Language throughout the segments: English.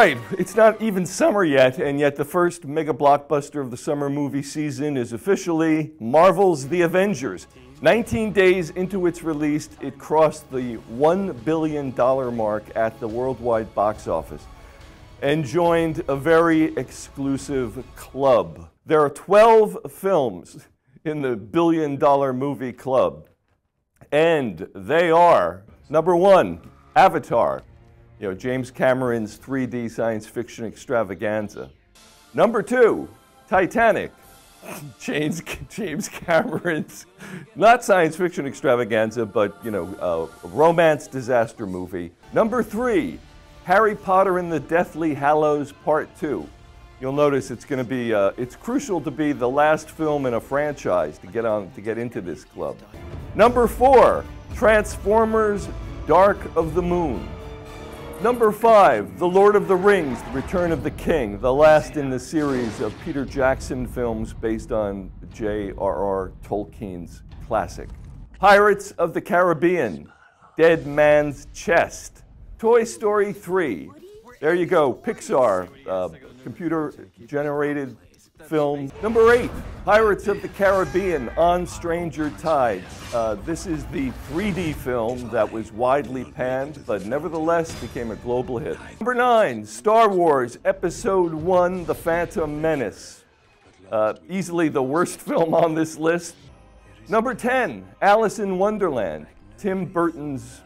right, it's not even summer yet, and yet the first mega blockbuster of the summer movie season is officially Marvel's The Avengers. 19 days into its release, it crossed the $1 billion mark at the worldwide box office and joined a very exclusive club. There are 12 films in the billion-dollar movie club, and they are, number one, Avatar. James Cameron's 3D science fiction extravaganza. Number two, Titanic. James Cameron's, not science fiction extravaganza, but, romance disaster movie. Number three, Harry Potter and the Deathly Hallows Part 2. You'll notice it's going to be, it's crucial to be the last film in a franchise to get into this club. Number four, Transformers Dark of the Moon. Number five, The Lord of the Rings, The Return of the King, the last in the series of Peter Jackson films based on J.R.R. Tolkien's classic. Pirates of the Caribbean, Dead Man's Chest. Toy Story 3, there you go, Pixar, computer-generated film. Number 8, Pirates of the Caribbean, On Stranger Tides. This is the 3D film that was widely panned, but nevertheless became a global hit. Number 9, Star Wars Episode 1, The Phantom Menace. Easily the worst film on this list. Number 10, Alice in Wonderland, Tim Burton's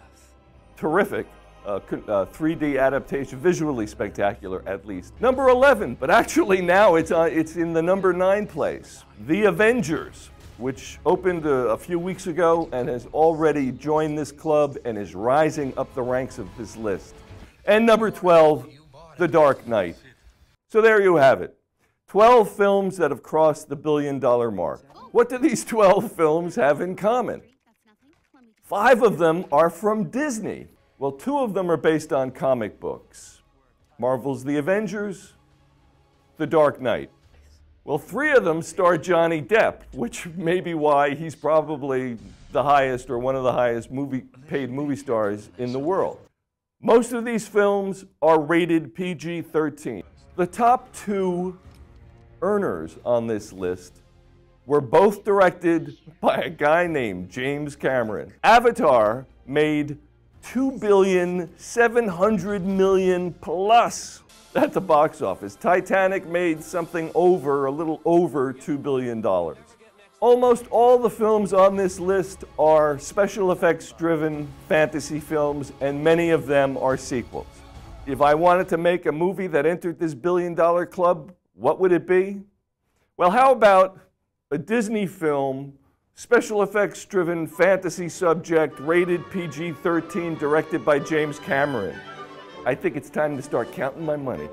terrific 3D adaptation, visually spectacular at least. Number 11, but actually now it's in the number 9 place. The Avengers, which opened a few weeks ago and has already joined this club and is rising up the ranks of this list. And number 12, The Dark Knight. So there you have it. 12 films that have crossed the billion-dollar mark. What do these 12 films have in common? 5 of them are from Disney. Well, 2 of them are based on comic books. Marvel's The Avengers, The Dark Knight. Well, 3 of them star Johnny Depp, which may be why he's probably the highest or one of the highest paid movie stars in the world. Most of these films are rated PG-13. The top 2 earners on this list were both directed by a guy named James Cameron. Avatar made $2.7 billion plus at the box office. Titanic made something over, a little over $2 billion. Almost all the films on this list are special effects driven fantasy films, and many of them are sequels. If I wanted to make a movie that entered this billion-dollar club, what would it be? Well, how about a Disney film, special effects driven fantasy subject, rated PG-13, directed by James Cameron? I think it's time to start counting my money.